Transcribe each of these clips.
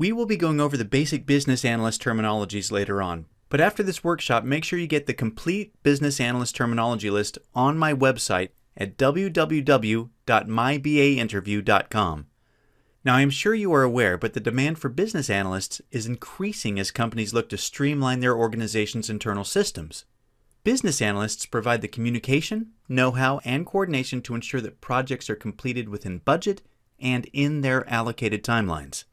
We will be going over the basic business analyst terminologies later on, but after this workshop, make sure you get the complete business analyst terminology list on my website at www.mybainterview.com. Now, I am sure you are aware, but the demand for business analysts is increasing as companies look to streamline their organization's internal systems. Business analysts provide the communication, know-how, and coordination to ensure that projects are completed within budget and in their allocated timelines.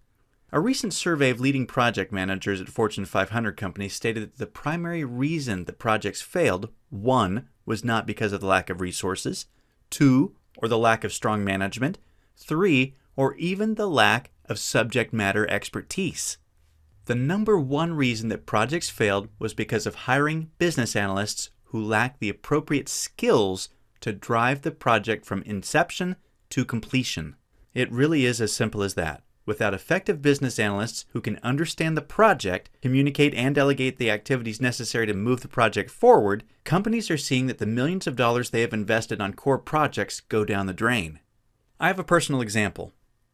A recent survey of leading project managers at Fortune 500 companies stated that the primary reason the projects failed, 1, was not because of the lack of resources, 2, or the lack of strong management, 3, or even the lack of subject matter expertise. The number one reason that projects failed was because of hiring business analysts who lacked the appropriate skills to drive the project from inception to completion. It really is as simple as that. Without effective business analysts who can understand the project, communicate, and delegate the activities necessary to move the project forward, companies are seeing that the millions of dollars they have invested on core projects go down the drain. I have a personal example.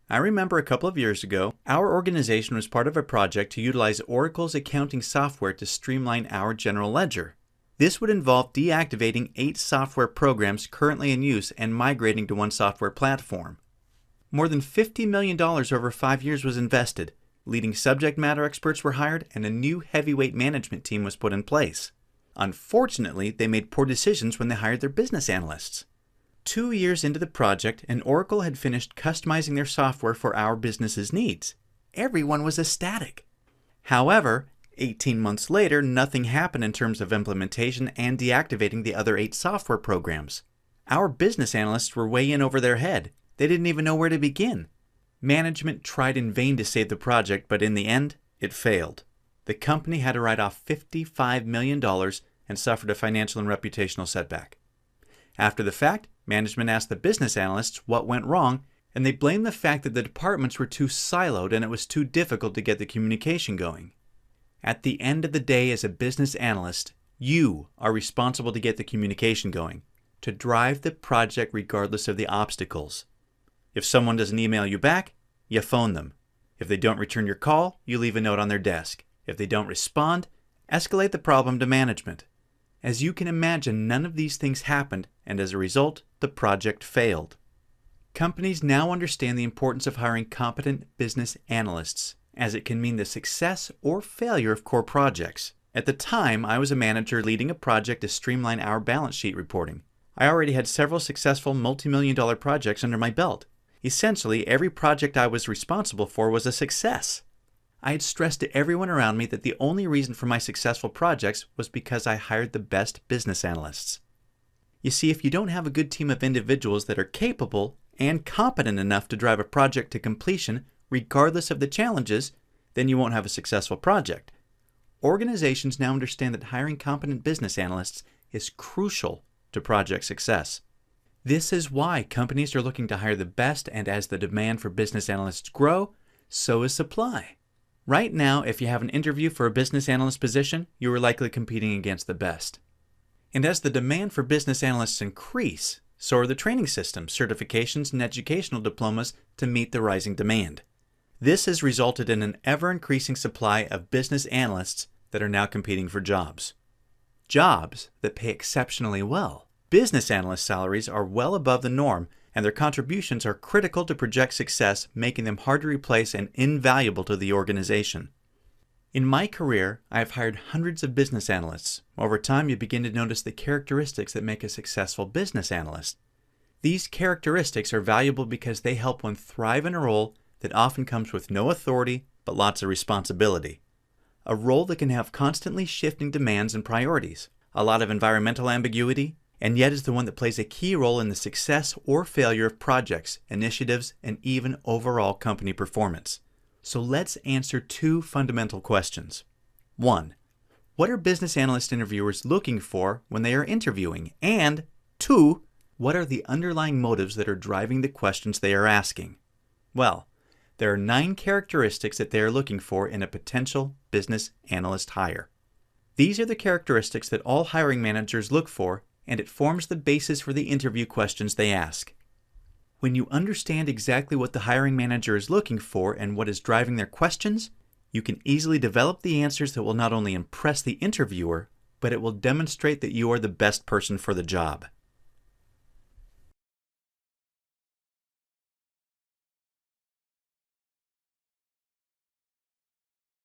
I remember a couple of years ago, our organization was part of a project to utilize Oracle's accounting software to streamline our general ledger. This would involve deactivating 8 software programs currently in use and migrating to one software platform. More than $50 million over 5 years was invested, leading subject matter experts were hired, and a new heavyweight management team was put in place. Unfortunately, they made poor decisions when they hired their business analysts. 2 years into the project, and Oracle had finished customizing their software for our business's needs. Everyone was ecstatic. However, 18 months later, nothing happened in terms of implementation and deactivating the other 8 software programs. Our business analysts were way in over their head. They didn't even know where to begin. Management tried in vain to save the project, but in the end, it failed. The company had to write off $55 million and suffered a financial and reputational setback. After the fact, management asked the business analysts what went wrong, and they blamed the fact that the departments were too siloed and it was too difficult to get the communication going. At the end of the day, as a business analyst, you are responsible to get the communication going, to drive the project regardless of the obstacles. If someone doesn't email you back, you phone them. If they don't return your call, you leave a note on their desk. If they don't respond, escalate the problem to management. As you can imagine, none of these things happened, and as a result, the project failed. Companies now understand the importance of hiring competent business analysts, as it can mean the success or failure of core projects. At the time, I was a manager leading a project to streamline our balance sheet reporting. I already had several successful multi-million-dollar projects under my belt. Essentially, every project I was responsible for was a success. I had stressed to everyone around me that the only reason for my successful projects was because I hired the best business analysts. You see, if you don't have a good team of individuals that are capable and competent enough to drive a project to completion, regardless of the challenges, then you won't have a successful project. Organizations now understand that hiring competent business analysts is crucial to project success. This is why companies are looking to hire the best, and as the demand for business analysts grow, so is supply. Right now, if you have an interview for a business analyst position, you are likely competing against the best. And as the demand for business analysts increase, so are the training systems, certifications, and educational diplomas to meet the rising demand. This has resulted in an ever-increasing supply of business analysts that are now competing for jobs. Jobs that pay exceptionally well. Business analyst salaries are well above the norm, and their contributions are critical to project success, making them hard to replace and invaluable to the organization. In my career, I have hired hundreds of business analysts. Over time, you begin to notice the characteristics that make a successful business analyst. These characteristics are valuable because they help one thrive in a role that often comes with no authority but lots of responsibility. A role that can have constantly shifting demands and priorities, a lot of environmental ambiguity, and yet is the one that plays a key role in the success or failure of projects, initiatives, and even overall company performance. So let's answer 2 fundamental questions. 1. What are business analyst interviewers looking for when they are interviewing? And 2. What are the underlying motives that are driving the questions they are asking? Well, there are 9 characteristics that they are looking for in a potential business analyst hire. These are the characteristics that all hiring managers look for, and it forms the basis for the interview questions they ask. When you understand exactly what the hiring manager is looking for and what is driving their questions, you can easily develop the answers that will not only impress the interviewer, but it will demonstrate that you are the best person for the job.